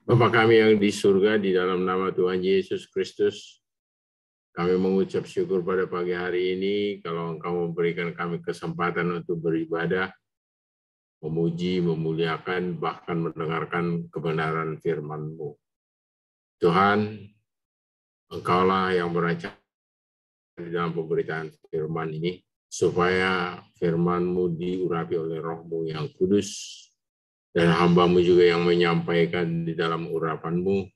Bapa kami yang di surga, di dalam nama Tuhan Yesus Kristus, kami mengucap syukur pada pagi hari ini kalau Engkau memberikan kami kesempatan untuk beribadah, memuji, memuliakan, bahkan mendengarkan kebenaran firman-Mu. Tuhan, Engkaulah yang berencana di dalam pemberitaan firman ini, supaya firman-Mu diurapi oleh Roh-Mu yang kudus, dan hamba-Mu juga yang menyampaikan di dalam urapan-Mu.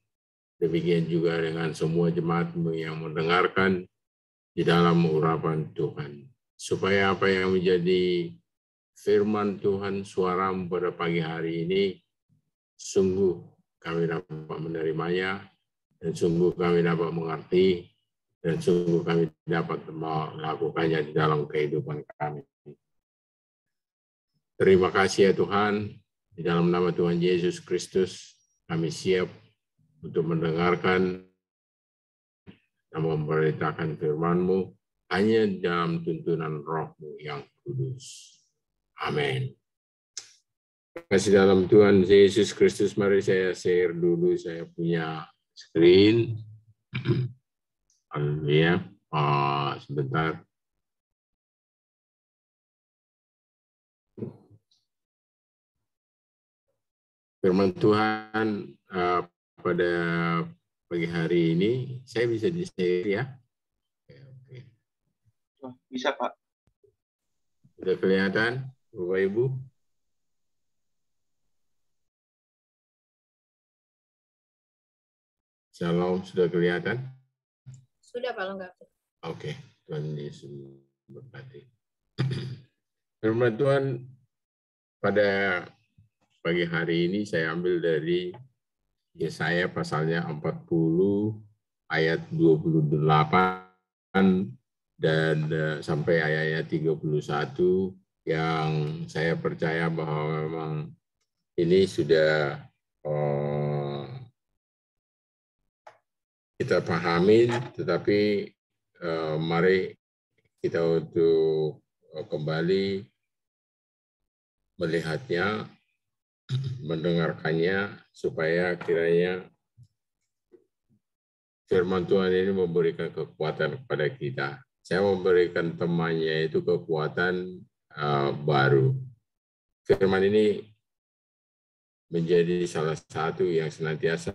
Demikian juga dengan semua jemaat-Mu yang mendengarkan di dalam urapan Tuhan. Supaya apa yang menjadi firman Tuhan, suara-Mu pada pagi hari ini, sungguh kami dapat menerimanya, dan sungguh kami dapat mengerti, dan sungguh kami dapat melakukannya di dalam kehidupan kami. Terima kasih ya Tuhan, di dalam nama Tuhan Yesus Kristus, kami siap untuk mendengarkan dan memberitakan firman-Mu hanya dalam tuntunan Roh-Mu yang kudus. Amin. Terima kasih dalam Tuhan Yesus Kristus. Mari saya share dulu, saya punya screen. Haleluya. Sebentar. Firman Tuhan pada pagi hari ini, saya bisa di-share ya? Oke. Bisa, Pak. Sudah kelihatan, Bapak Ibu? Shalom, sudah kelihatan? Sudah, Pak Lengkap. Oke, Tuhan Yesus berkati. Firman Tuhan pada pagi hari ini saya ambil dari Yesaya pasalnya 40 ayat 28 dan sampai ayatnya 31 yang saya percaya bahwa memang ini sudah kita pahami, tetapi mari kita untuk kembali melihatnya, mendengarkannya, supaya kiranya firman Tuhan ini memberikan kekuatan kepada kita. Saya memberikan temannya itu kekuatan baru. Firman ini menjadi salah satu yang senantiasa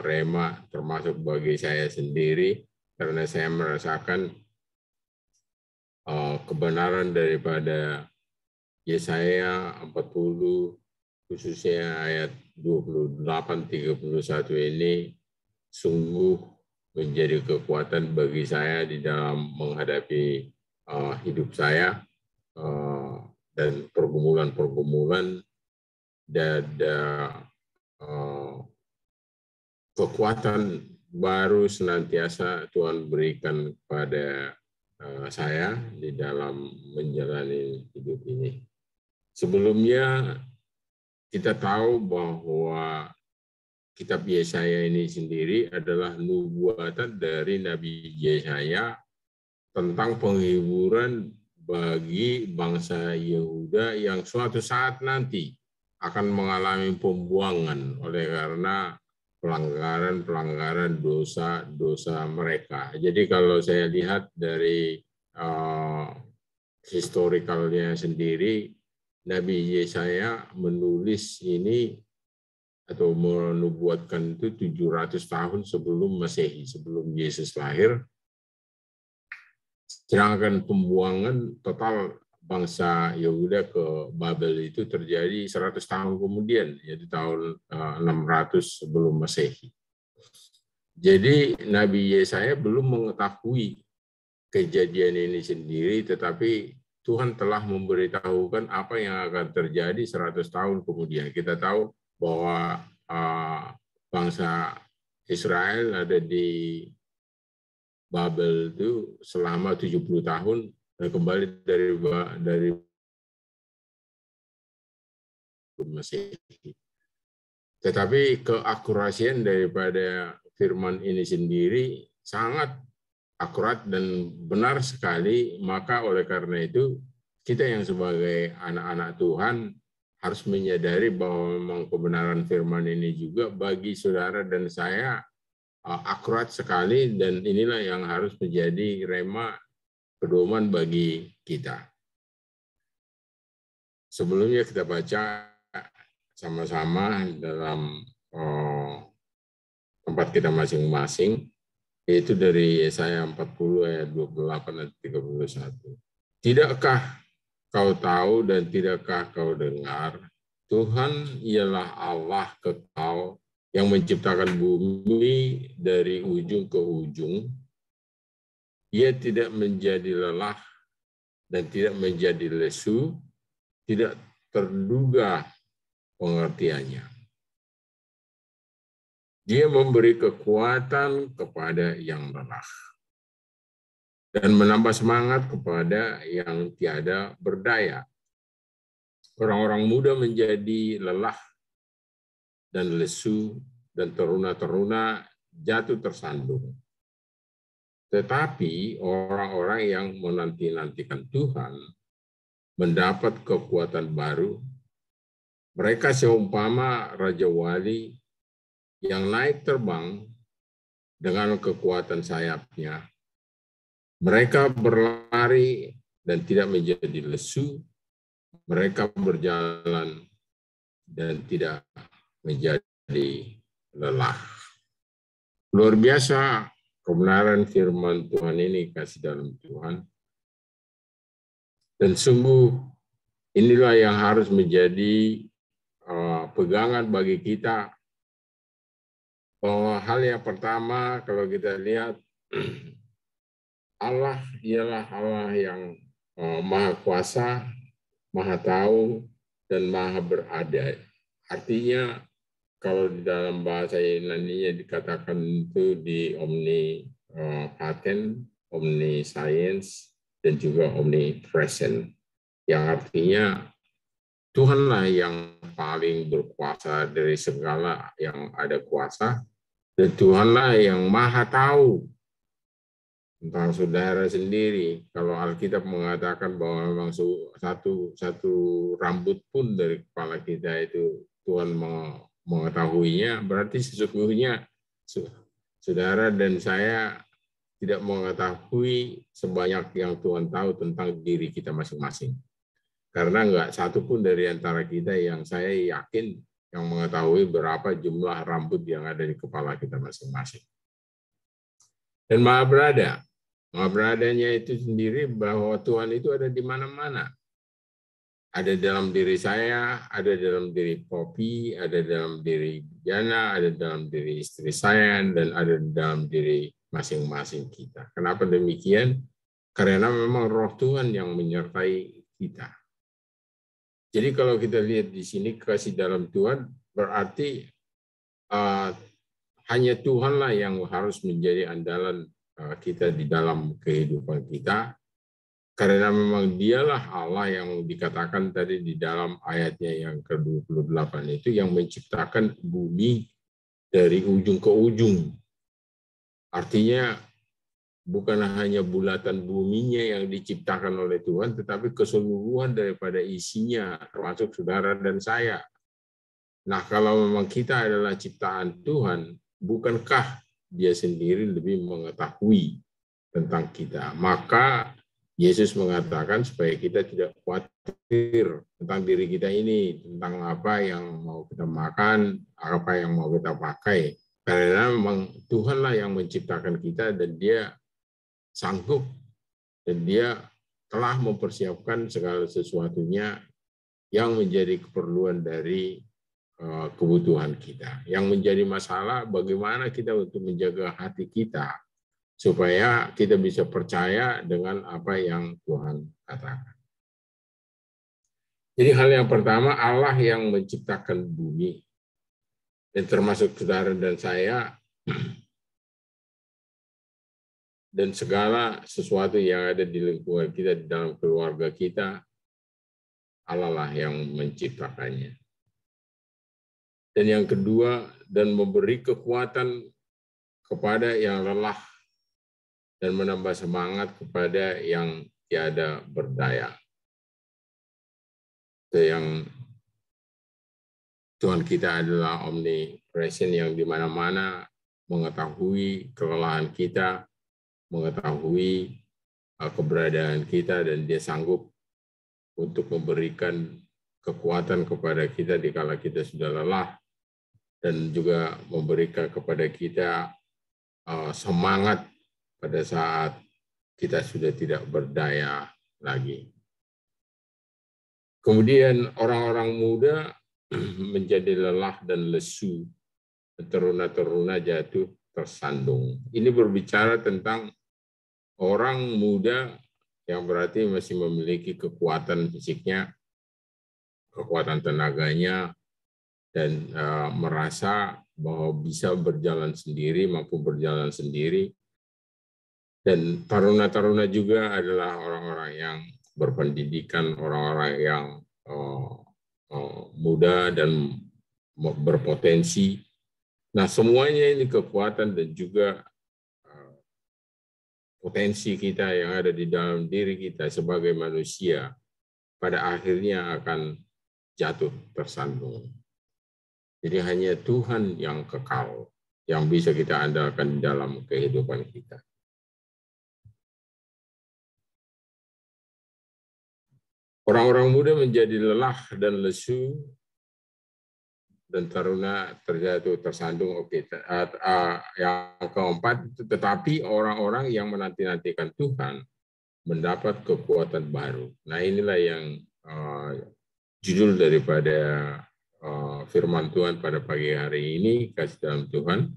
rema, termasuk bagi saya sendiri, karena saya merasakan kebenaran daripada Yesaya 40, khususnya ayat 28-31 ini, sungguh menjadi kekuatan bagi saya di dalam menghadapi hidup saya dan pergumulan-pergumulan dan kekuatan baru senantiasa Tuhan berikan kepada saya di dalam menjalani hidup ini. Sebelumnya kita tahu bahwa kitab Yesaya ini sendiri adalah nubuatan dari Nabi Yesaya tentang penghiburan bagi bangsa Yehuda yang suatu saat nanti akan mengalami pembuangan oleh karena pelanggaran-pelanggaran dosa-dosa mereka. Jadi kalau saya lihat dari historikalnya sendiri, Nabi Yesaya menulis ini atau menubuatkan itu 700 tahun sebelum Masehi, sebelum Yesus lahir. Sedangkan pembuangan total bangsa Yehuda ke Babel itu terjadi 100 tahun kemudian, yaitu tahun 600 sebelum Masehi. Jadi Nabi Yesaya belum mengetahui kejadian ini sendiri, tetapi Tuhan telah memberitahukan apa yang akan terjadi 100 tahun kemudian. Kita tahu bahwa bangsa Israel ada di Babel itu selama 70 tahun dan kembali dari Masehi. Tetapi keakurasian daripada firman ini sendiri sangat akurat dan benar sekali, maka oleh karena itu kita yang sebagai anak-anak Tuhan harus menyadari bahwa memang kebenaran firman ini juga bagi saudara dan saya akurat sekali, dan inilah yang harus menjadi rema pedoman bagi kita. Sebelumnya kita baca sama-sama dalam tempat kita masing-masing, yaitu dari Yesaya 40 ayat 28 dan 31. Tidakkah kau tahu dan tidakkah kau dengar, Tuhan ialah Allah kekal yang menciptakan bumi dari ujung ke ujung. Ia tidak menjadi lelah dan tidak menjadi lesu, tidak terduga pengertiannya. Dia memberi kekuatan kepada yang lelah dan menambah semangat kepada yang tiada berdaya. Orang-orang muda menjadi lelah dan lesu, dan teruna-teruna jatuh tersandung. Tetapi orang-orang yang menanti-nantikan Tuhan mendapat kekuatan baru. Mereka seumpama Raja Wali yang naik terbang dengan kekuatan sayapnya. Mereka berlari dan tidak menjadi lesu. Mereka berjalan dan tidak menjadi lelah. Luar biasa kebenaran firman Tuhan ini, kasih dalam Tuhan. Dan sungguh inilah yang harus menjadi pegangan bagi kita. Bahwa hal yang pertama kalau kita lihat, Allah ialah Allah yang maha kuasa, maha tahu, dan maha berada. Artinya kalau di dalam bahasa Yunani dikatakan itu di omnipotent, omniscience, dan juga omnipresent, yang artinya Tuhanlah yang paling berkuasa dari segala yang ada kuasa, dan Tuhanlah yang maha tahu tentang saudara sendiri. Kalau Alkitab mengatakan bahwa memang satu rambut pun dari kepala kita itu Tuhan mengetahuinya, berarti sesungguhnya saudara dan saya tidak mengetahui sebanyak yang Tuhan tahu tentang diri kita masing-masing. Karena enggak satu pun dari antara kita yang saya yakin yang mengetahui berapa jumlah rambut yang ada di kepala kita masing-masing. Dan maha berada. Maha beradanya itu sendiri bahwa Tuhan itu ada di mana-mana. Ada dalam diri saya, ada dalam diri Poppy, ada dalam diri Jana, ada dalam diri istri saya, dan ada dalam diri masing-masing kita. Kenapa demikian? Karena memang roh Tuhan yang menyertai kita. Jadi kalau kita lihat di sini kasih dalam Tuhan, berarti hanya Tuhanlah yang harus menjadi andalan kita di dalam kehidupan kita. Karena memang dialah Allah yang dikatakan tadi di dalam ayatnya yang ke-28 itu yang menciptakan bumi dari ujung ke ujung. Artinya bukan hanya bulatan buminya yang diciptakan oleh Tuhan, tetapi keseluruhan daripada isinya, termasuk saudara dan saya. Nah, kalau memang kita adalah ciptaan Tuhan, bukankah Dia sendiri lebih mengetahui tentang kita? Maka Yesus mengatakan supaya kita tidak khawatir tentang diri kita ini, tentang apa yang mau kita makan, apa yang mau kita pakai. Karena memang Tuhanlah yang menciptakan kita dan Dia sanggup dan Dia telah mempersiapkan segala sesuatunya yang menjadi keperluan dari kebutuhan kita. Yang menjadi masalah bagaimana kita untuk menjaga hati kita supaya kita bisa percaya dengan apa yang Tuhan katakan. Jadi hal yang pertama, Allah yang menciptakan bumi, dan termasuk saudara dan saya, dan segala sesuatu yang ada di lingkungan kita, di dalam keluarga kita, Allah lah yang menciptakannya. Dan yang kedua, dan memberi kekuatan kepada yang lelah, dan menambah semangat kepada yang tiada berdaya. Itu yang Tuhan kita adalah omnipresent yang di mana-mana, mengetahui kelelahan kita, mengetahui keberadaan kita, dan Dia sanggup untuk memberikan kekuatan kepada kita dikala kita sudah lelah, dan juga memberikan kepada kita semangat pada saat kita sudah tidak berdaya lagi. Kemudian orang-orang muda menjadi lelah dan lesu, teruna-teruna jatuh tersandung. Ini berbicara tentang orang muda yang berarti masih memiliki kekuatan fisiknya, kekuatan tenaganya, dan merasa bahwa bisa berjalan sendiri, mampu berjalan sendiri. Dan taruna-taruna juga adalah orang-orang yang berpendidikan, orang-orang yang muda dan berpotensi. Nah, semuanya ini kekuatan dan juga potensi kita yang ada di dalam diri kita sebagai manusia pada akhirnya akan jatuh tersandung. Jadi hanya Tuhan yang kekal, yang bisa kita andalkan dalam kehidupan kita. Orang-orang muda menjadi lelah dan lesu, dan taruna terjatuh tersandung. Oke, yang keempat, tetapi orang-orang yang menanti-nantikan Tuhan mendapat kekuatan baru. Nah, inilah yang judul daripada firman Tuhan pada pagi hari ini, kasih dalam Tuhan.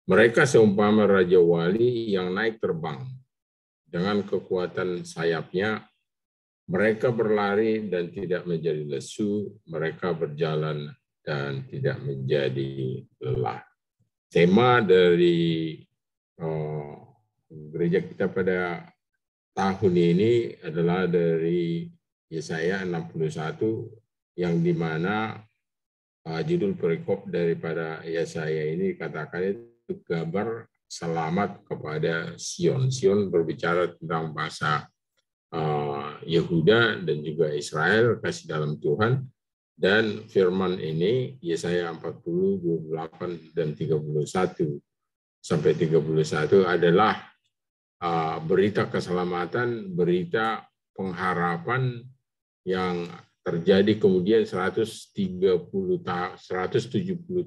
Mereka seumpama Raja Wali yang naik terbang dengan kekuatan sayapnya. Mereka berlari dan tidak menjadi lesu, mereka berjalan dan tidak menjadi lelah. Tema dari gereja kita pada tahun ini adalah dari Yesaya 61, yang dimana judul perikop daripada Yesaya ini katakan itu gambar selamat kepada Sion. Sion berbicara tentang bahasa Yehuda dan juga Israel, kasih dalam Tuhan. Dan firman ini Yesaya 40, 28 dan 31 sampai 31 adalah berita keselamatan, berita pengharapan yang terjadi kemudian 170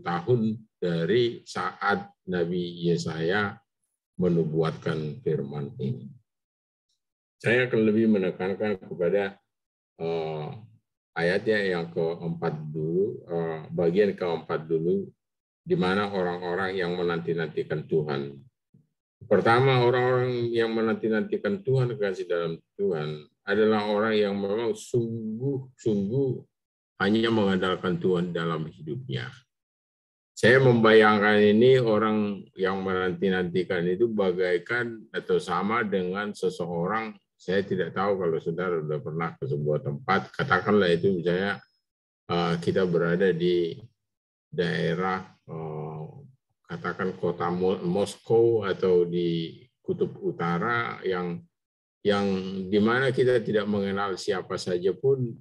tahun dari saat Nabi Yesaya menubuatkan firman ini. Saya akan lebih menekankan kepada ayatnya yang keempat dulu, bagian keempat dulu, di mana orang-orang yang menanti-nantikan Tuhan. Pertama, orang-orang yang menanti-nantikan Tuhan, kasih dalam Tuhan, adalah orang yang memang sungguh-sungguh hanya mengandalkan Tuhan dalam hidupnya. Saya membayangkan ini orang yang menanti-nantikan itu bagaikan atau sama dengan seseorang. Saya tidak tahu kalau saudara sudah pernah ke sebuah tempat, katakanlah itu misalnya kita berada di daerah, katakan kota Moskow atau di Kutub Utara, yang di mana kita tidak mengenal siapa saja pun,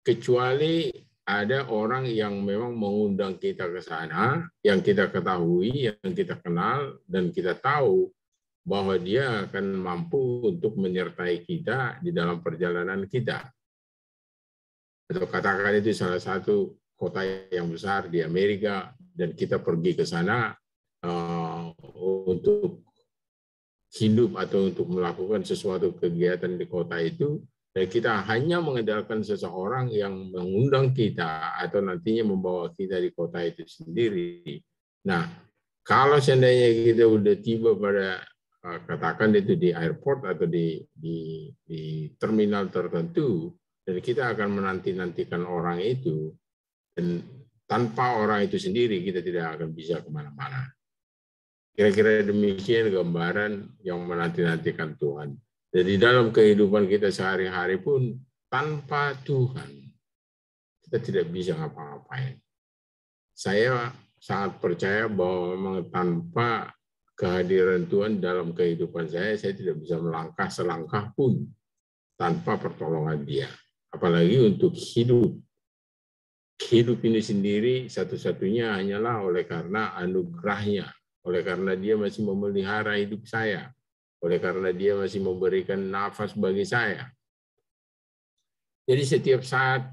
kecuali ada orang yang memang mengundang kita ke sana, yang kita ketahui, yang kita kenal, dan kita tahu bahwa dia akan mampu untuk menyertai kita di dalam perjalanan kita. Atau katakan itu salah satu kota yang besar di Amerika, dan kita pergi ke sana untuk hidup atau untuk melakukan sesuatu kegiatan di kota itu, dan kita hanya mengandalkan seseorang yang mengundang kita atau nantinya membawa kita di kota itu sendiri. Nah, kalau seandainya kita udah tiba pada katakan itu di airport atau di terminal tertentu, dan kita akan menanti-nantikan orang itu, dan tanpa orang itu sendiri kita tidak akan bisa kemana-mana. Kira-kira demikian gambaran yang menanti-nantikan Tuhan. Jadi dalam kehidupan kita sehari-hari pun, tanpa Tuhan kita tidak bisa ngapa-ngapain. Saya sangat percaya bahwa memang tanpa kehadiran Tuhan dalam kehidupan saya tidak bisa melangkah selangkah pun tanpa pertolongan Dia. Apalagi untuk hidup hidup ini sendiri satu-satunya hanyalah oleh karena anugerahnya, oleh karena dia masih memelihara hidup saya, oleh karena dia masih memberikan nafas bagi saya. Jadi setiap saat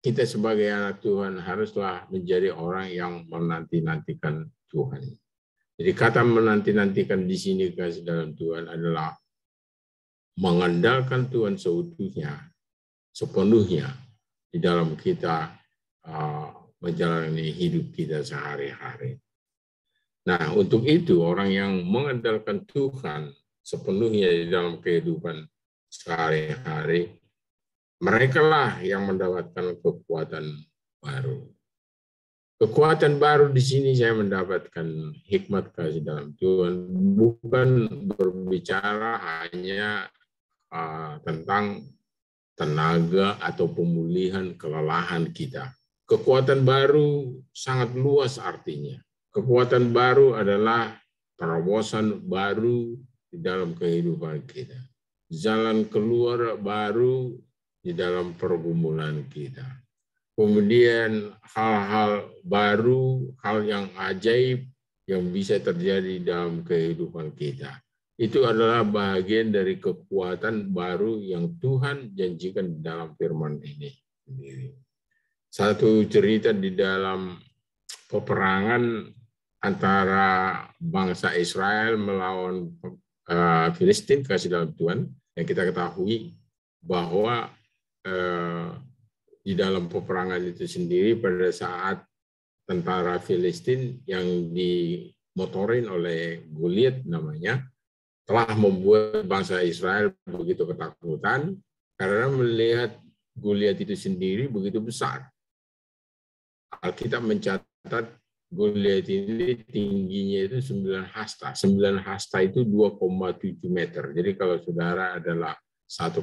kita sebagai anak Tuhan haruslah menjadi orang yang menanti-nantikan Tuhan. Jadi kata menanti-nantikan di sini kasih dalam Tuhan adalah mengandalkan Tuhan seutuhnya, sepenuhnya di dalam kita menjalani hidup kita sehari-hari. Nah, untuk itu orang yang mengandalkan Tuhan sepenuhnya di dalam kehidupan sehari-hari, mereka lah yang mendapatkan kekuatan baru. Kekuatan baru di sini saya mendapatkan hikmat kasih dalam Tuhan, bukan berbicara hanya tentang tenaga atau pemulihan kelelahan kita. Kekuatan baru sangat luas artinya. Kekuatan baru adalah terobosan baru di dalam kehidupan kita. Jalan keluar baru di dalam pergumulan kita. Kemudian hal-hal baru, hal yang ajaib yang bisa terjadi dalam kehidupan kita. Itu adalah bagian dari kekuatan baru yang Tuhan janjikan dalam firman ini. Satu cerita di dalam peperangan antara bangsa Israel melawan Filistin kasih dalam Tuhan, yang kita ketahui bahwa di dalam peperangan itu sendiri pada saat tentara Filistin yang dimotorin oleh Goliat namanya telah membuat bangsa Israel begitu ketakutan karena melihat Goliat itu sendiri begitu besar. Alkitab mencatat Goliat ini tingginya itu 9 hasta. 9 hasta itu 2,7 meter. Jadi kalau saudara adalah 1,7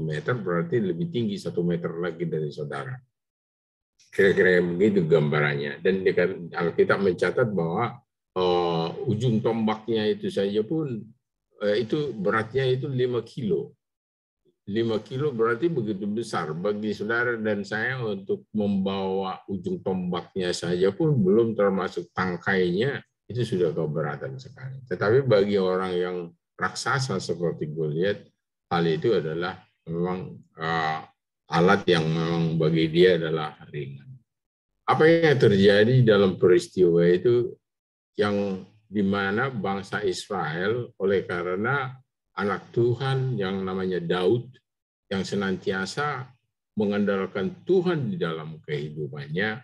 meter berarti lebih tinggi 1 meter lagi dari saudara. Kira-kira begitu gambarannya. Dan Alkitab mencatat bahwa ujung tombaknya itu saja pun itu beratnya itu 5 kilo. 5 kilo berarti begitu besar. Bagi saudara dan saya untuk membawa ujung tombaknya saja pun belum termasuk tangkainya, itu sudah keberatan sekali. Tetapi bagi orang yang raksasa seperti Goliat, hal itu adalah memang alat yang memang bagi dia adalah ringan. Apa yang terjadi dalam peristiwa itu yang di mana bangsa Israel oleh karena anak Tuhan yang namanya Daud yang senantiasa mengandalkan Tuhan di dalam kehidupannya,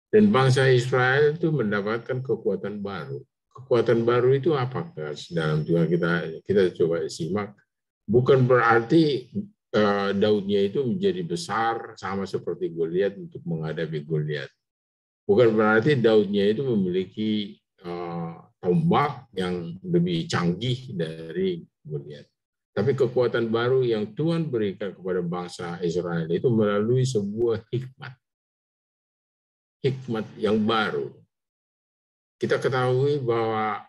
dan bangsa Israel itu mendapatkan kekuatan baru. Kekuatan baru itu apakah dalam Tuhan kita coba simak. Bukan berarti Daudnya itu menjadi besar sama seperti Goliat untuk menghadapi Goliat. Bukan berarti Daudnya itu memiliki tombak yang lebih canggih dari Goliat. Tapi kekuatan baru yang Tuhan berikan kepada bangsa Israel itu melalui sebuah hikmat. Hikmat yang baru. Kita ketahui bahwa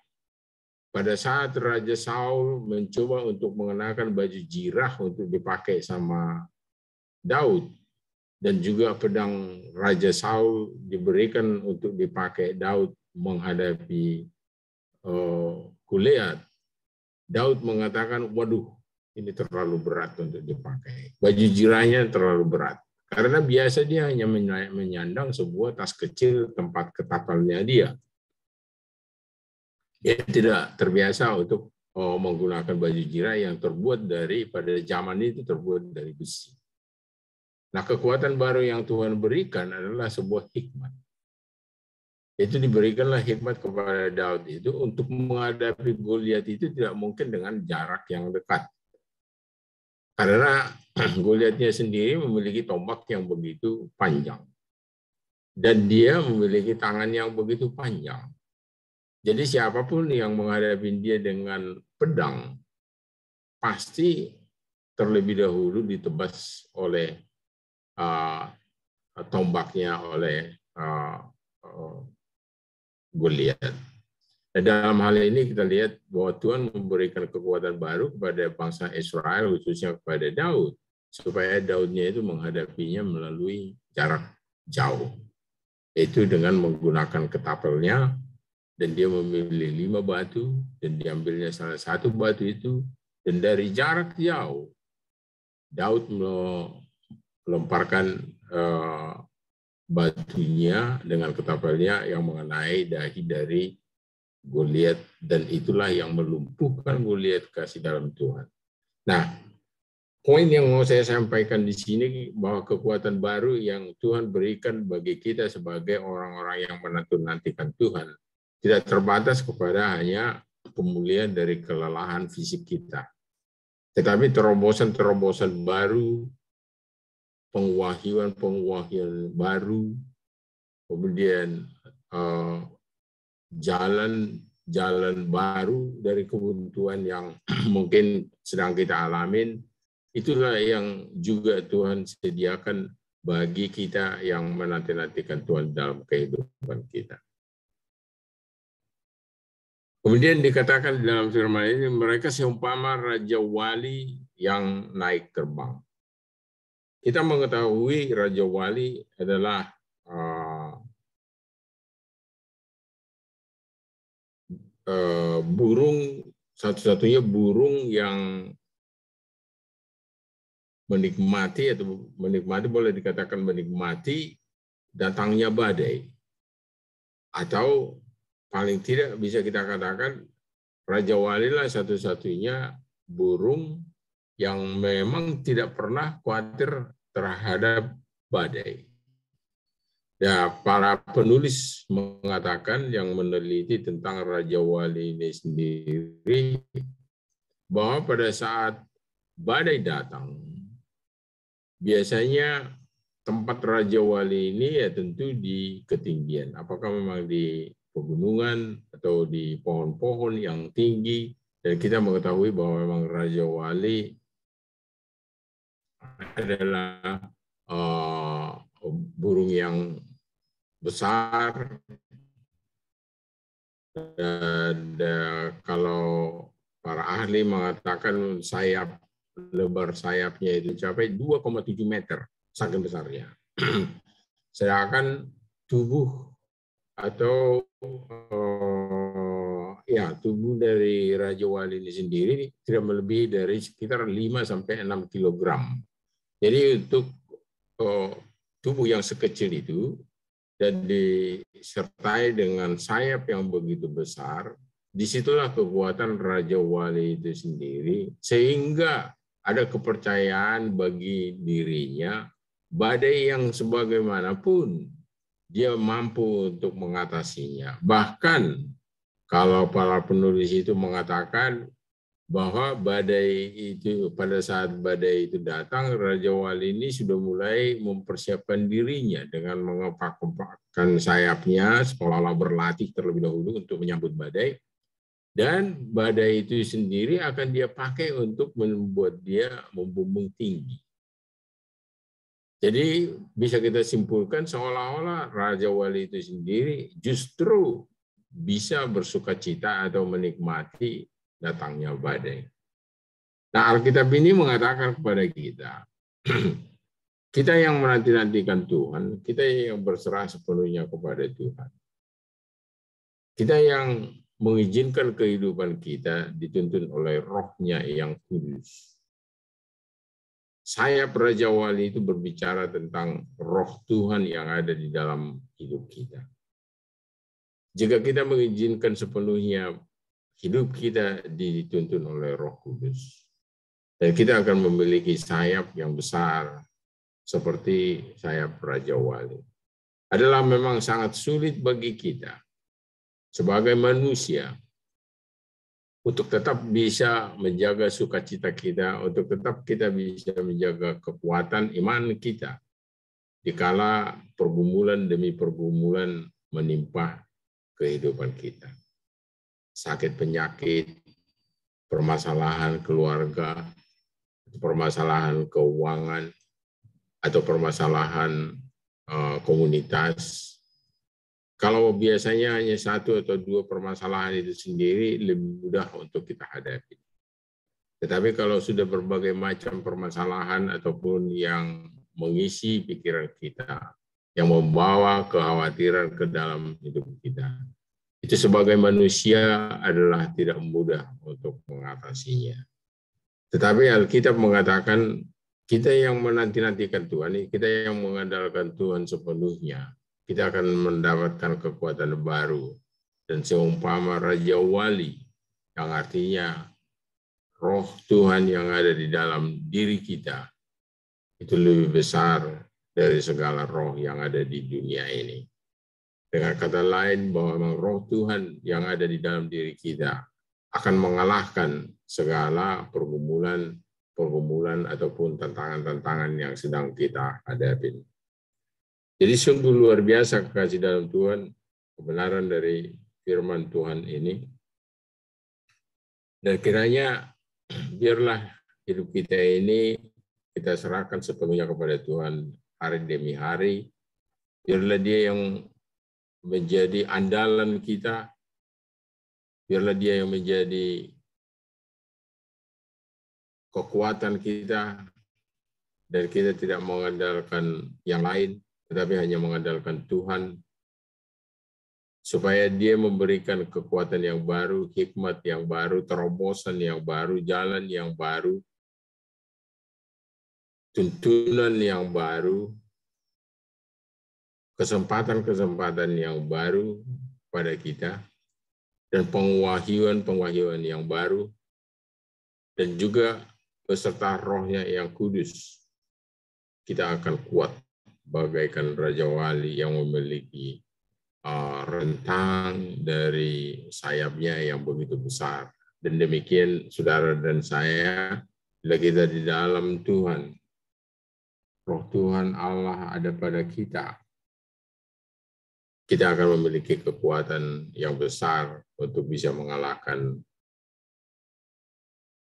pada saat Raja Saul mencoba untuk mengenakan baju jirah untuk dipakai sama Daud, dan juga pedang Raja Saul diberikan untuk dipakai Daud menghadapi Goliat, Daud mengatakan, waduh, ini terlalu berat untuk dipakai. Baju jirahnya terlalu berat. Karena biasa dia hanya menyandang sebuah tas kecil tempat ketapelnya dia. Dia tidak terbiasa untuk menggunakan baju jirah yang terbuat pada zaman itu terbuat dari besi. Nah, kekuatan baru yang Tuhan berikan adalah sebuah hikmat. Itu diberikanlah hikmat kepada Daud itu untuk menghadapi Goliat itu tidak mungkin dengan jarak yang dekat. Karena Goliatnya sendiri memiliki tombak yang begitu panjang. Dan dia memiliki tangan yang begitu panjang. Jadi siapapun yang menghadapi dia dengan pedang, pasti terlebih dahulu ditebas oleh tombaknya oleh Goliat. Dan dalam hal ini kita lihat bahwa Tuhan memberikan kekuatan baru kepada bangsa Israel, khususnya kepada Daud, supaya Daudnya itu menghadapinya melalui jarak jauh. Itu dengan menggunakan ketapelnya, dan dia memilih 5 batu, dan diambilnya salah satu batu itu, dan dari jarak jauh, Daud melemparkan batunya dengan ketapelnya yang mengenai dahi dari Goliat, dan itulah yang melumpuhkan Goliat kasih dalam Tuhan. Nah, poin yang mau saya sampaikan di sini bahwa kekuatan baru yang Tuhan berikan bagi kita sebagai orang-orang yang menanti-nantikan Tuhan tidak terbatas kepada hanya pemulihan dari kelelahan fisik kita, tetapi terobosan-terobosan baru, pengwahyuan baru, kemudian jalan baru dari kebuntuan yang mungkin sedang kita alamin, itulah yang juga Tuhan sediakan bagi kita yang menanti-nantikan Tuhan dalam kehidupan kita. Kemudian dikatakan dalam firman ini, mereka seumpama Raja Wali yang naik terbang. Kita mengetahui Raja Wali adalah burung, satu-satunya burung yang menikmati boleh dikatakan menikmati datangnya badai, atau paling tidak bisa kita katakan Raja Wali lah satu-satunya burung yang memang tidak pernah khawatir terhadap badai. Ya, para penulis mengatakan yang meneliti tentang Raja Wali ini sendiri bahwa pada saat badai datang, biasanya tempat Raja Wali ini ya tentu di ketinggian. Apakah memang di pegunungan atau di pohon-pohon yang tinggi, dan kita mengetahui bahwa memang Raja Wali adalah burung yang besar, dan kalau para ahli mengatakan lebar sayapnya itu mencapai 2,7 meter, saking besarnya. Sedangkan tubuh atau tubuh dari Raja Wali ini sendiri tidak melebihi dari sekitar 5-6 kilogram. Jadi untuk tubuh yang sekecil itu dan disertai dengan sayap yang begitu besar, disitulah kekuatan Raja Wali itu sendiri, sehingga ada kepercayaan bagi dirinya, badai yang sebagaimanapun dia mampu untuk mengatasinya. Bahkan kalau para penulis itu mengatakan bahwa badai itu, pada saat badai itu datang, Raja Wali ini sudah mulai mempersiapkan dirinya dengan mengepak-kepakkan sayapnya seolah-olah berlatih terlebih dahulu untuk menyambut badai, dan badai itu sendiri akan dia pakai untuk membuat dia membumbung tinggi. Jadi bisa kita simpulkan seolah-olah Raja Wali itu sendiri justru bisa bersukacita atau menikmati datangnya badai. Nah, Alkitab ini mengatakan kepada kita, kita yang menanti-nantikan Tuhan, kita yang berserah sepenuhnya kepada Tuhan. Kita yang mengizinkan kehidupan kita dituntun oleh Roh-Nya yang kudus. Sayap Raja Wali itu berbicara tentang Roh Tuhan yang ada di dalam hidup kita. Jika kita mengizinkan sepenuhnya hidup kita dituntun oleh Roh Kudus, dan kita akan memiliki sayap yang besar seperti sayap Raja Wali. Adalah memang sangat sulit bagi kita sebagai manusia untuk tetap bisa menjaga sukacita kita, untuk tetap kita bisa menjaga kekuatan iman kita dikala pergumulan demi pergumulan menimpa kehidupan kita. Sakit penyakit, permasalahan keluarga, permasalahan keuangan, atau permasalahan komunitas. Kalau biasanya hanya 1 atau 2 permasalahan itu sendiri, lebih mudah untuk kita hadapi. Tetapi kalau sudah berbagai macam permasalahan ataupun yang mengisi pikiran kita, yang membawa kekhawatiran ke dalam hidup kita. Itu sebagai manusia adalah tidak mudah untuk mengatasinya. Tetapi Alkitab mengatakan kita yang menanti-nantikan Tuhan, kita yang mengandalkan Tuhan sepenuhnya, kita akan mendapatkan kekuatan baru. Dan seumpama Raja Wali, yang artinya roh Tuhan yang ada di dalam diri kita, itu lebih besar dari segala roh yang ada di dunia ini. Dengan kata lain, bahwa memang roh Tuhan yang ada di dalam diri kita akan mengalahkan segala pergumulan ataupun tantangan-tantangan yang sedang kita hadapi. Jadi sungguh luar biasa kekasih dalam Tuhan, kebenaran dari firman Tuhan ini. Dan kiranya biarlah hidup kita ini kita serahkan sepenuhnya kepada Tuhan hari demi hari. Biarlah Dia yang menjadi andalan kita. Biarlah Dia yang menjadi kekuatan kita. Dan kita tidak mengandalkan yang lain, tetapi hanya mengandalkan Tuhan. Supaya Dia memberikan kekuatan yang baru, hikmat yang baru, terobosan yang baru, jalan yang baru, tuntunan yang baru, kesempatan-kesempatan yang baru pada kita, dan pengwahyuan yang baru, dan juga beserta rohnya yang kudus, kita akan kuat bagaikan Raja Wali yang memiliki rentang dari sayapnya yang begitu besar. Dan demikian saudara dan saya, bila kita di dalam Tuhan, roh Tuhan Allah ada pada kita, kita akan memiliki kekuatan yang besar untuk bisa mengalahkan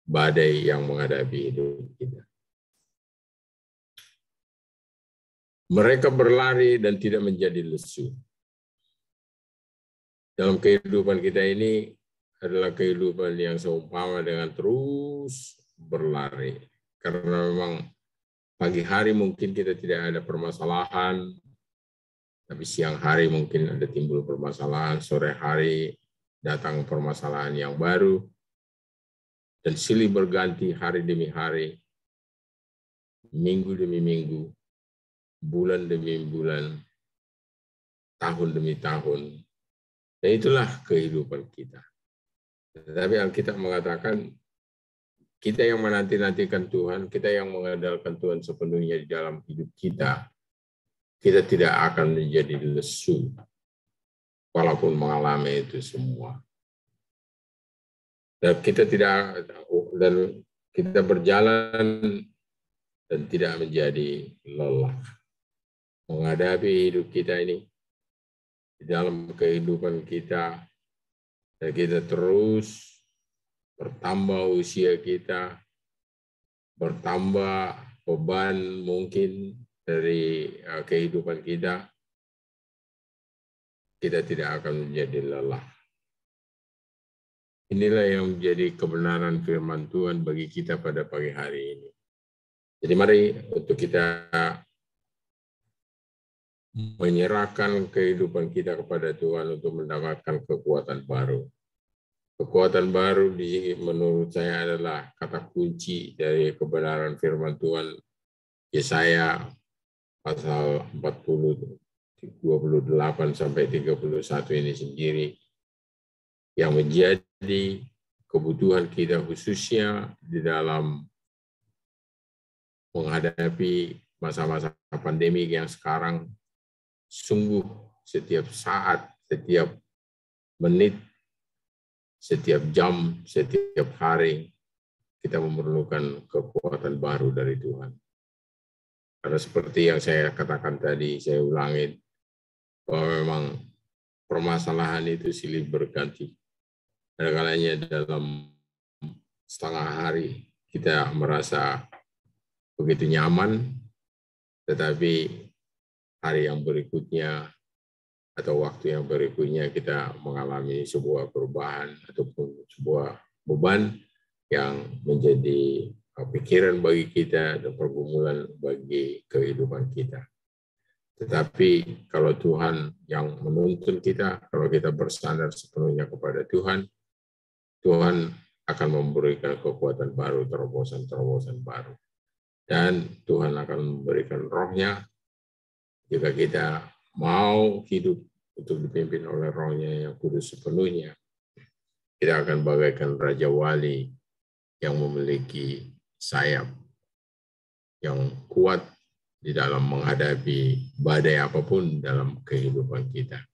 badai yang menghadapi hidup kita. Mereka berlari dan tidak menjadi lesu. Dalam kehidupan kita ini adalah kehidupan yang seumpama dengan terus berlari. Karena memang pagi hari mungkin kita tidak ada permasalahan, tapi siang hari mungkin ada timbul permasalahan, sore hari datang permasalahan yang baru, dan silih berganti hari demi hari, minggu demi minggu, bulan demi bulan, tahun demi tahun. Dan itulah kehidupan kita. Tetapi Alkitab mengatakan, kita yang menanti-nantikan Tuhan, kita yang mengandalkan Tuhan sepenuhnya di dalam hidup kita, kita tidak akan menjadi lesu, walaupun mengalami itu semua. Dan kita berjalan dan tidak menjadi lelah menghadapi hidup kita ini di dalam kehidupan kita, dan kita terus bertambah usia kita, bertambah beban mungkin dari kehidupan kita, kita tidak akan menjadi lelah. Inilah yang menjadi kebenaran firman Tuhan bagi kita pada pagi hari ini. Jadi mari untuk kita menyerahkan kehidupan kita kepada Tuhan untuk mendapatkan kekuatan baru. Kekuatan baru menurut saya adalah kata kunci dari kebenaran firman Tuhan. Yesaya pasal 40, 28 sampai 31 ini sendiri yang menjadi kebutuhan kita khususnya di dalam menghadapi masa-masa pandemi yang sekarang. Sungguh setiap saat, setiap menit, setiap jam, setiap hari, kita memerlukan kekuatan baru dari Tuhan. Karena seperti yang saya katakan tadi, saya ulangi, bahwa memang permasalahan itu silih berganti. Kadang-kadang dalam setengah hari kita merasa begitu nyaman, tetapi hari yang berikutnya atau waktu yang berikutnya kita mengalami sebuah perubahan ataupun sebuah beban yang menjadi pikiran bagi kita dan pergumulan bagi kehidupan kita. Tetapi kalau Tuhan yang menuntun kita, kalau kita bersandar sepenuhnya kepada Tuhan, Tuhan akan memberikan kekuatan baru, terobosan-terobosan baru. Dan Tuhan akan memberikan rohnya jika kita mau hidup untuk dipimpin oleh rohnya yang kudus sepenuhnya. Kita akan bagaikan Raja Wali yang memiliki sayap yang kuat di dalam menghadapi badai apapun dalam kehidupan kita.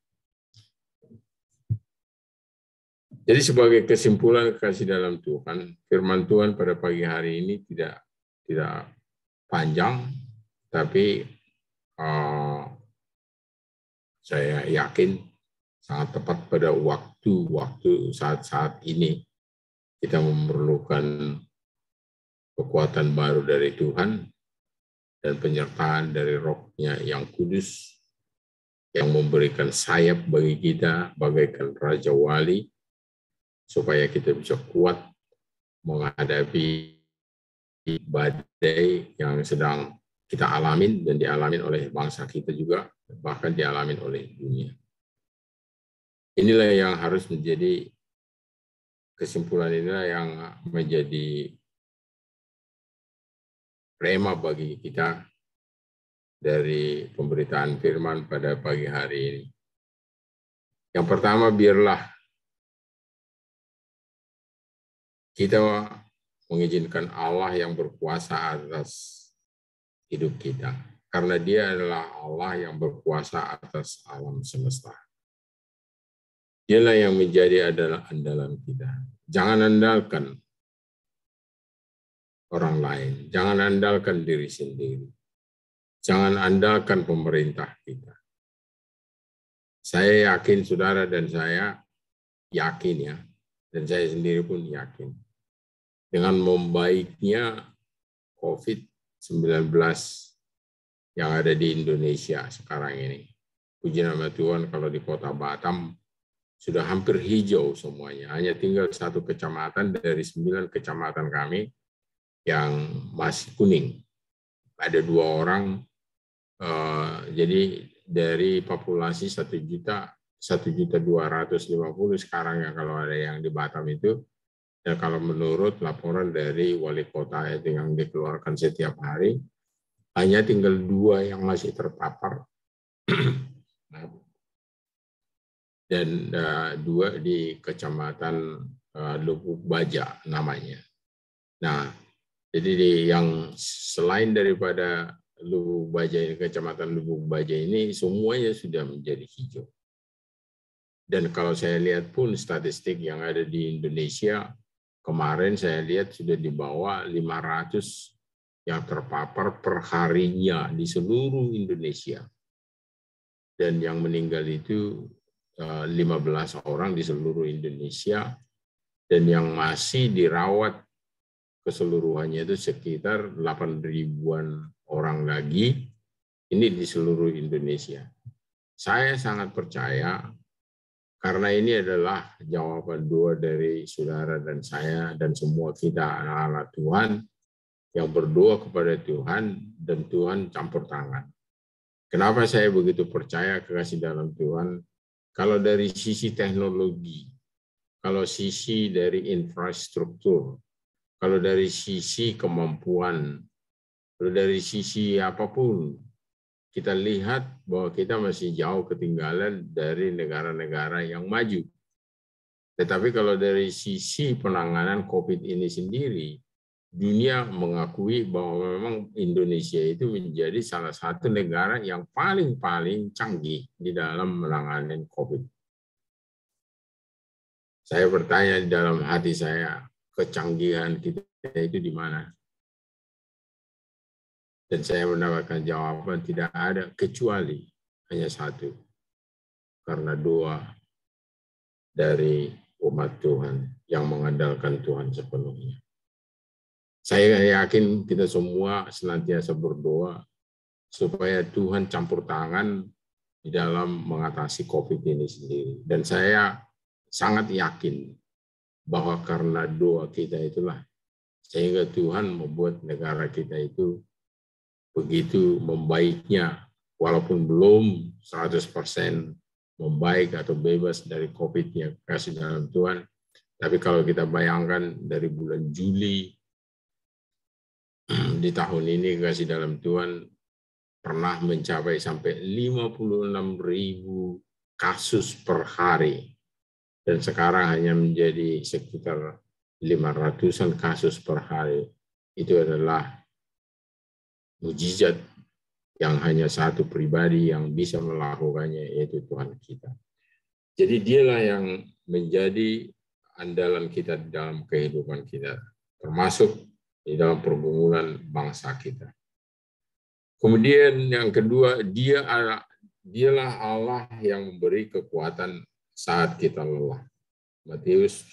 Jadi sebagai kesimpulan kasih dalam Tuhan, firman Tuhan pada pagi hari ini tidak panjang, tapi saya yakin sangat tepat pada waktu saat-saat ini kita memerlukan kekuatan baru dari Tuhan dan penyertaan dari Roh-Nya yang kudus yang memberikan sayap bagi kita bagaikan Raja Wali supaya kita bisa kuat menghadapi badai yang sedang kita alamin dan dialamin oleh bangsa kita juga, bahkan dialamin oleh dunia. Inilah yang harus menjadi kesimpulan, inilah yang menjadi rema bagi kita dari pemberitaan firman pada pagi hari ini. Yang pertama, biarlah kita mengizinkan Allah yang berkuasa atas hidup kita. Karena Dia adalah Allah yang berkuasa atas alam semesta. Dialah yang menjadi adalah andalan kita. Jangan andalkan orang lain. Jangan andalkan diri sendiri. Jangan andalkan pemerintah kita. Saya yakin, saudara, dan saya yakin ya, dan saya sendiri pun yakin. Dengan membaiknya COVID-19 yang ada di Indonesia sekarang ini. Puji nama Tuhan, kalau di kota Batam sudah hampir hijau semuanya. Hanya tinggal 1 kecamatan dari 9 kecamatan kami yang masih kuning. Ada 2 orang, jadi dari populasi 1.250.000 sekarang ya kalau ada yang di Batam itu. Dan kalau menurut laporan dari wali kota yang dikeluarkan setiap hari, hanya tinggal 2 yang masih terpapar. Dan 2 di kecamatan Lubuk Baja namanya. Nah, jadi yang selain daripada Lubuk Baja ini, kecamatan Lubuk Baja ini semuanya sudah menjadi hijau. Dan kalau saya lihat pun statistik yang ada di Indonesia, kemarin saya lihat sudah di bawah 500 yang terpapar per harinya di seluruh Indonesia. Dan yang meninggal itu 15 orang di seluruh Indonesia. Dan yang masih dirawat keseluruhannya itu sekitar 8.000-an orang lagi, ini di seluruh Indonesia. Saya sangat percaya, karena ini adalah jawaban doa dari saudara dan saya, dan semua kita anak-anak Tuhan, yang berdoa kepada Tuhan, dan Tuhan campur tangan. Kenapa saya begitu percaya kekasih dalam Tuhan? Kalau dari sisi teknologi, kalau sisi dari infrastruktur, kalau dari sisi kemampuan, kalau dari sisi apapun, kita lihat bahwa kita masih jauh ketinggalan dari negara-negara yang maju. Tetapi kalau dari sisi penanganan COVID ini sendiri, dunia mengakui bahwa memang Indonesia itu menjadi salah satu negara yang paling canggih di dalam menangani COVID. Saya bertanya di dalam hati saya, kecanggihan kita itu di mana? Dan saya mendapatkan jawaban tidak ada kecuali hanya satu. Karena doa dari umat Tuhan yang mengandalkan Tuhan sepenuhnya. Saya yakin kita semua senantiasa berdoa supaya Tuhan campur tangan di dalam mengatasi COVID ini sendiri. Dan saya sangat yakin bahwa karena doa kita itulah sehingga Tuhan membuat negara kita itu begitu membaiknya walaupun belum 100% membaik atau bebas dari COVID yang kasih dalam Tuhan, tapi kalau kita bayangkan dari bulan Juli di tahun ini kasih dalam Tuhan pernah mencapai sampai 56.000 kasus per hari, dan sekarang hanya menjadi sekitar 500-an kasus per hari. Itu adalah mujizat yang hanya satu pribadi yang bisa melakukannya, yaitu Tuhan kita. Jadi dialah yang menjadi andalan kita di dalam kehidupan kita, termasuk di dalam pergumulan bangsa kita. Kemudian yang kedua, dialah Allah yang memberi kekuatan saat kita lelah. Matius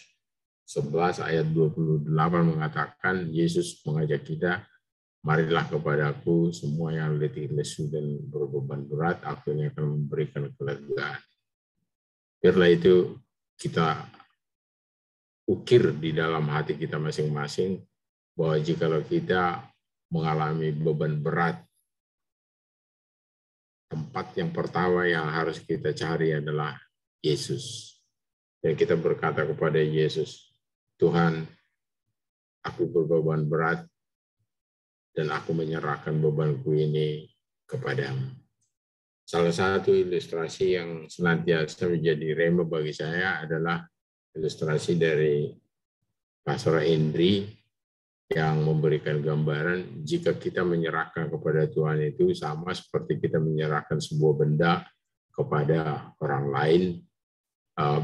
11 ayat 28 mengatakan, Yesus mengajak kita, marilah kepadaku semua yang letih lesu dan berbeban berat, aku ini akan memberikan kelegaan. Biarlah itu kita ukir di dalam hati kita masing-masing, bahwa jikalau kita mengalami beban berat, tempat yang pertama yang harus kita cari adalah Yesus. Dan kita berkata kepada Yesus, Tuhan, aku berbeban berat, dan aku menyerahkan bebanku ini kepadamu. Salah satu ilustrasi yang senantiasa menjadi rema bagi saya adalah ilustrasi dari Pastor Henry yang memberikan gambaran jika kita menyerahkan kepada Tuhan itu sama seperti kita menyerahkan sebuah benda kepada orang lain,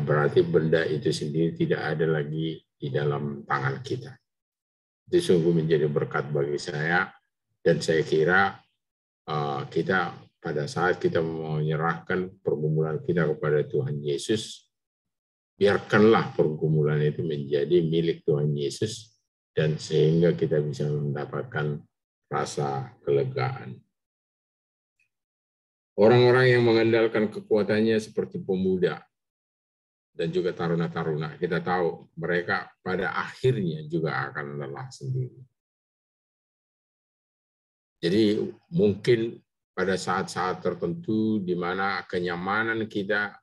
berarti benda itu sendiri tidak ada lagi di dalam tangan kita. Itu sungguh menjadi berkat bagi saya, dan saya kira kita pada saat kita menyerahkan pergumulan kita kepada Tuhan Yesus, biarkanlah pergumulan itu menjadi milik Tuhan Yesus, dan sehingga kita bisa mendapatkan rasa kelegaan. Orang-orang yang mengandalkan kekuatannya seperti pemuda dan juga taruna-taruna, kita tahu mereka pada akhirnya juga akan lelah sendiri. Jadi mungkin pada saat-saat tertentu di mana kenyamanan kita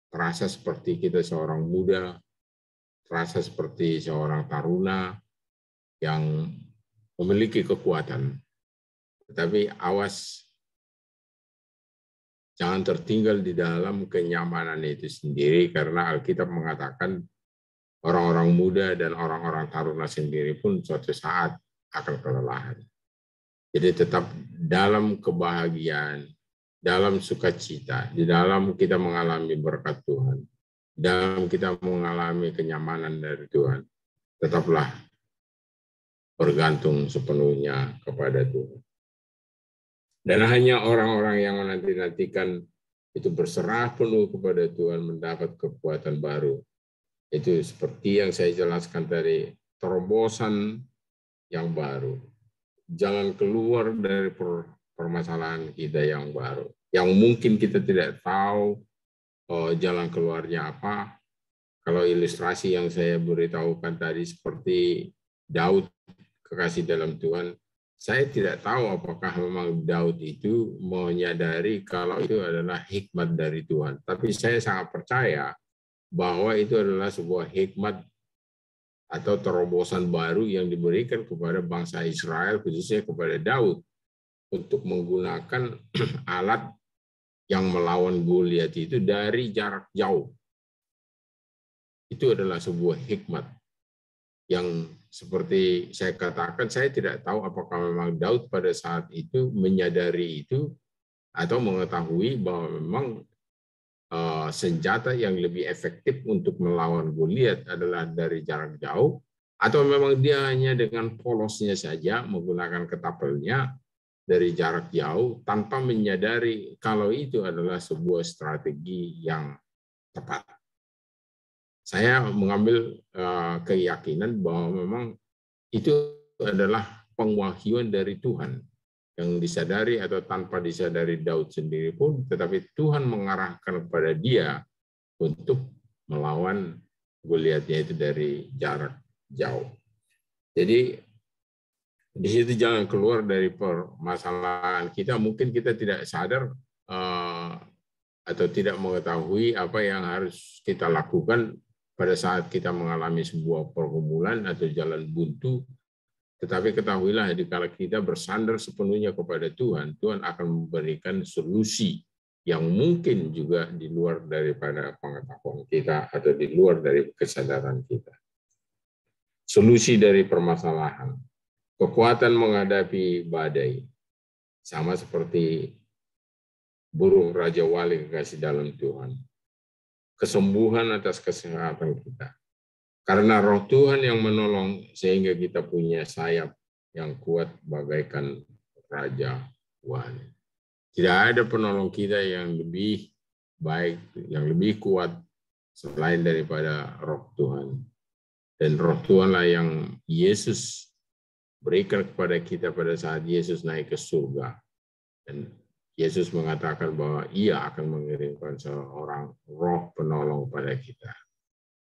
terasa seperti kita seorang muda, terasa seperti seorang taruna yang memiliki kekuatan. Tetapi awas, jangan tertinggal di dalam kenyamanan itu sendiri, karena Alkitab mengatakan orang-orang muda dan orang-orang taruna sendiri pun suatu saat akan kelelahan. Jadi tetap dalam kebahagiaan, dalam sukacita, di dalam kita mengalami berkat Tuhan, dalam kita mengalami kenyamanan dari Tuhan, tetaplah bergantung sepenuhnya kepada Tuhan. Dan hanya orang-orang yang menanti-nantikan itu berserah penuh kepada Tuhan mendapat kekuatan baru. Itu seperti yang saya jelaskan tadi, terobosan yang baru. Jangan keluar dari permasalahan kita yang baru. Yang mungkin kita tidak tahu jalan keluarnya apa. Kalau ilustrasi yang saya beritahukan tadi seperti Daud, kekasih dalam Tuhan, saya tidak tahu apakah memang Daud itu menyadari kalau itu adalah hikmat dari Tuhan. Tapi saya sangat percaya bahwa itu adalah sebuah hikmat atau terobosan baru yang diberikan kepada bangsa Israel, khususnya kepada Daud, untuk menggunakan alat yang melawan Goliat itu dari jarak jauh. Itu adalah sebuah hikmat yang seperti saya katakan, saya tidak tahu apakah memang Daud pada saat itu menyadari itu atau mengetahui bahwa memang senjata yang lebih efektif untuk melawan Goliat adalah dari jarak jauh, atau memang dia hanya dengan polosnya saja menggunakan ketapelnya dari jarak jauh tanpa menyadari kalau itu adalah sebuah strategi yang tepat. Saya mengambil keyakinan bahwa memang itu adalah pengwahyuan dari Tuhan yang disadari atau tanpa disadari Daud sendiri pun, tetapi Tuhan mengarahkan kepada dia untuk melawan Goliatnya itu dari jarak jauh. Jadi Di situ jalan keluar dari permasalahan kita. Mungkin kita tidak sadar atau tidak mengetahui apa yang harus kita lakukan pada saat kita mengalami sebuah pergumulan atau jalan buntu. Tetapi ketahuilah, jika kita bersandar sepenuhnya kepada Tuhan, Tuhan akan memberikan solusi yang mungkin juga di luar daripada pengetahuan kita atau di luar dari kesadaran kita. Solusi dari permasalahan. Kekuatan menghadapi badai. Sama seperti burung Raja Wali kekasih dalam Tuhan. Kesembuhan atas kesehatan kita. Karena roh Tuhan yang menolong sehingga kita punya sayap yang kuat bagaikan Raja Wali. Tidak ada penolong kita yang lebih baik, yang lebih kuat selain daripada roh Tuhan. Dan roh Tuhanlah yang Yesus berikan kepada kita pada saat Yesus naik ke surga. Dan Yesus mengatakan bahwa Ia akan mengirimkan seorang roh penolong pada kita,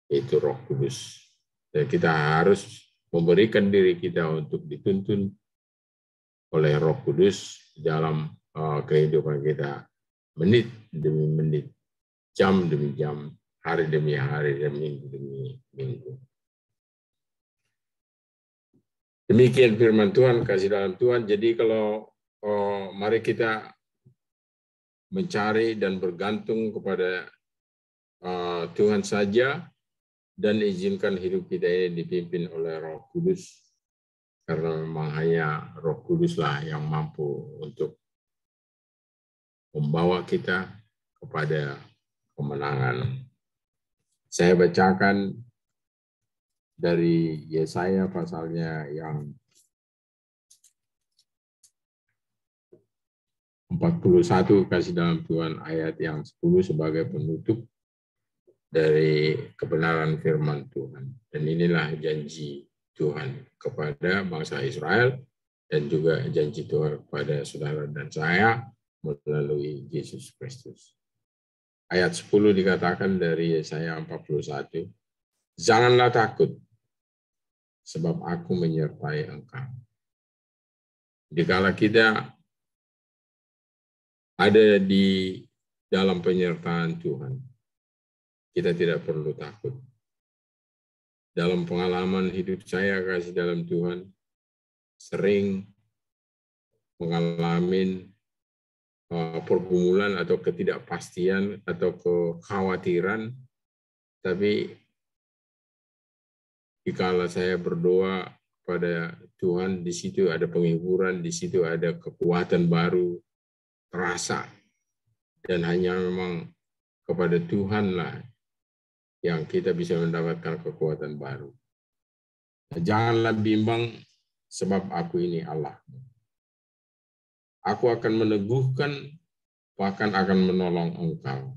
yaitu Roh Kudus. Dan kita harus memberikan diri kita untuk dituntun oleh Roh Kudus dalam kehidupan kita, menit demi menit, jam demi jam, hari demi hari, dan minggu demi minggu. Demikian firman Tuhan, kasih dalam Tuhan. Jadi kalau mari kita mencari dan bergantung kepada Tuhan saja, dan izinkan hidup kita ini dipimpin oleh Roh Kudus, karena memang hanya Roh Kuduslah yang mampu untuk membawa kita kepada kemenangan. Saya bacakan dari Yesaya pasalnya yang 41, kasih dalam Tuhan, ayat yang 10 sebagai penutup dari kebenaran firman Tuhan. Dan inilah janji Tuhan kepada bangsa Israel dan juga janji Tuhan kepada saudara dan saya melalui Yesus Kristus. Ayat 10 dikatakan dari Yesaya 41, "Janganlah takut, sebab aku menyertai engkau." Dikala kita ada di dalam penyertaan Tuhan, kita tidak perlu takut. Dalam pengalaman hidup saya, kasih dalam Tuhan, sering mengalami pergumulan atau ketidakpastian atau kekhawatiran, tapi jika saya berdoa pada Tuhan, di situ ada penghiburan, di situ ada kekuatan baru terasa, dan hanya memang kepada Tuhanlah yang kita bisa mendapatkan kekuatan baru. Janganlah bimbang, sebab aku ini Allah. Aku akan meneguhkan, bahkan akan menolong engkau.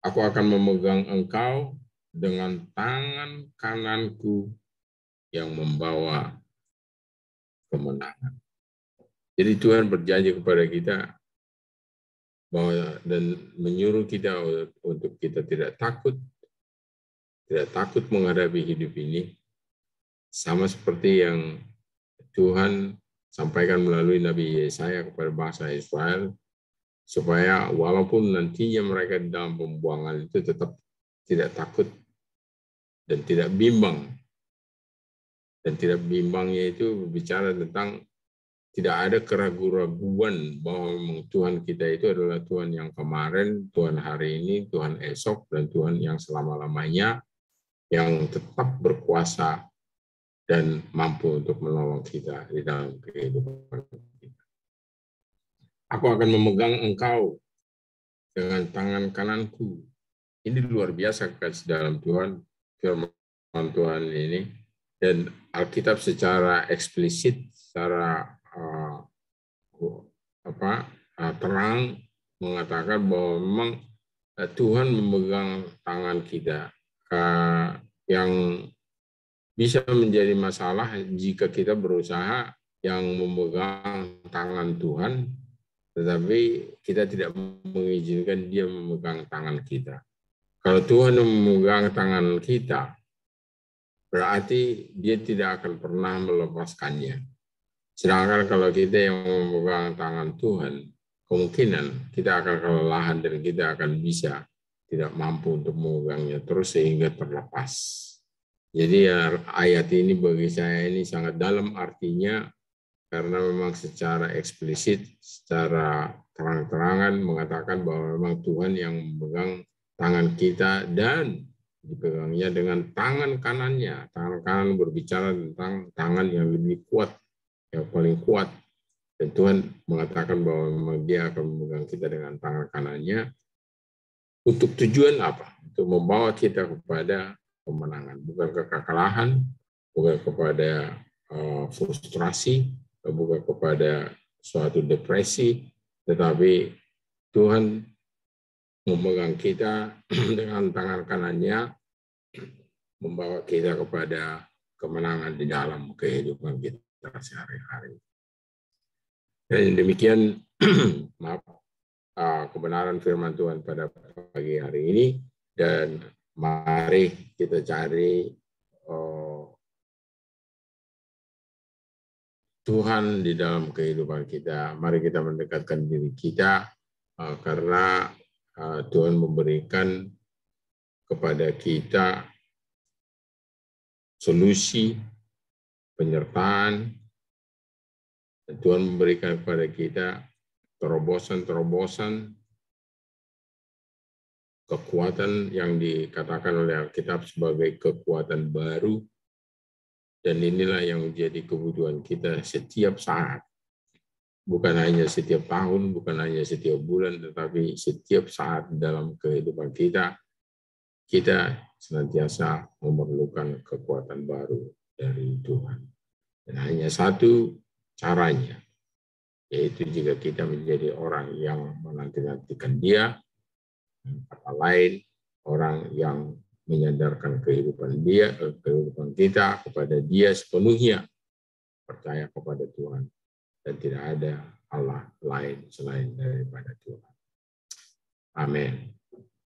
Aku akan memegang engkau dengan tangan kananku yang membawa kemenangan. Jadi Tuhan berjanji kepada kita bahwa dan menyuruh kita untuk kita tidak takut menghadapi hidup ini, sama seperti yang Tuhan sampaikan melalui Nabi Yesaya kepada bangsa Israel, supaya walaupun nantinya mereka di dalam pembuangan itu tetap tidak takut dan tidak bimbang. Dan tidak bimbangnya itu berbicara tentang tidak ada keraguan-raguan bahwa memang Tuhan kita itu adalah Tuhan yang kemarin, Tuhan hari ini, Tuhan esok, dan Tuhan yang selama-lamanya, yang tetap berkuasa dan mampu untuk menolong kita di dalam kehidupan kita. Aku akan memegang engkau dengan tangan kananku. Ini luar biasa kasih dalam Tuhan, firman Tuhan ini. Dan Alkitab secara eksplisit, secara terang mengatakan bahwa memang Tuhan memegang tangan kita, yang bisa menjadi masalah jika kita berusaha yang memegang tangan Tuhan, tetapi kita tidak mengizinkan Dia memegang tangan kita. Kalau Tuhan memegang tangan kita, berarti Dia tidak akan pernah melepaskannya. Sedangkan kalau kita yang memegang tangan Tuhan, kemungkinan kita akan kelelahan dan kita akan bisa tidak mampu untuk memegangnya terus sehingga terlepas. Jadi ayat ini bagi saya ini sangat dalam artinya, karena memang secara eksplisit, secara terang-terangan mengatakan bahwa memang Tuhan yang memegang tangan kita dan dipegangnya dengan tangan kanannya. Tangan kanan berbicara tentang tangan yang lebih kuat, yang paling kuat. Dan Tuhan mengatakan bahwa memang Dia akan memegang kita dengan tangan kanannya. Untuk tujuan apa? Untuk membawa kita kepada kemenangan, bukan kekalahan, bukan kepada frustrasi, bukan kepada suatu depresi, tetapi Tuhan memegang kita dengan tangan kanannya, membawa kita kepada kemenangan di dalam kehidupan kita sehari-hari. Dan demikian maaf kebenaran firman Tuhan pada pagi hari ini, dan mari kita cari Tuhan di dalam kehidupan kita. Mari kita mendekatkan diri kita karena Tuhan memberikan kepada kita solusi, penyertaan, dan Tuhan memberikan kepada kita terobosan-terobosan, kekuatan yang dikatakan oleh Alkitab sebagai kekuatan baru, dan inilah yang menjadi kebutuhan kita setiap saat. Bukan hanya setiap tahun, bukan hanya setiap bulan, tetapi setiap saat dalam kehidupan kita, kita senantiasa memerlukan kekuatan baru dari Tuhan. Dan hanya satu caranya, yaitu jika kita menjadi orang yang menanti-nantikan Dia, kata lain, orang yang menyandarkan kehidupan kita kepada Dia sepenuhnya, percaya kepada Tuhan, dan tidak ada Allah lain selain daripada Tuhan. Amin.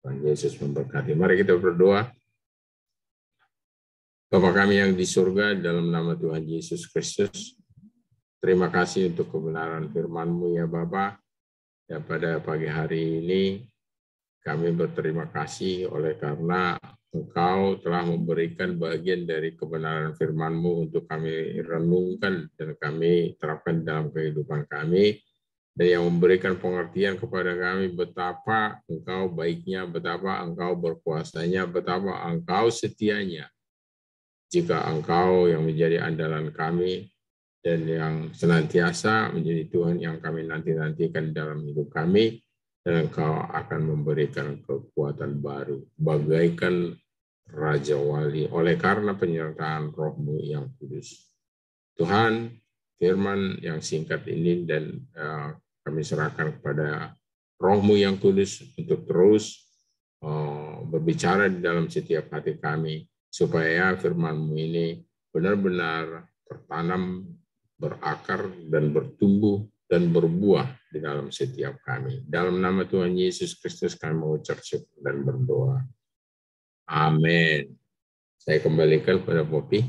Tuhan Yesus memberkati. Mari kita berdoa. Bapa kami yang di surga, dalam nama Tuhan Yesus Kristus, terima kasih untuk kebenaran firman-Mu ya Bapa. Dan pada pagi hari ini kami berterima kasih oleh karena Engkau telah memberikan bagian dari kebenaran firman-Mu untuk kami renungkan dan kami terapkan dalam kehidupan kami, dan yang memberikan pengertian kepada kami betapa Engkau baiknya, betapa Engkau berkuasanya, betapa Engkau setianya. Jika Engkau yang menjadi andalan kami dan yang senantiasa menjadi Tuhan yang kami nanti-nantikan dalam hidup kami, dan Engkau akan memberikan kekuatan baru, bagaikan Raja Wali, oleh karena penyertaan Roh-Mu yang kudus. Tuhan, firman yang singkat ini dan kami serahkan kepada Roh-Mu yang kudus untuk terus berbicara di dalam setiap hati kami, supaya firman-Mu ini benar-benar tertanam, berakar, dan bertumbuh, dan berbuah di dalam setiap kami. Dalam nama Tuhan Yesus Kristus kami mengucap syukur dan berdoa. Amin. Saya kembalikan kepada Poppy.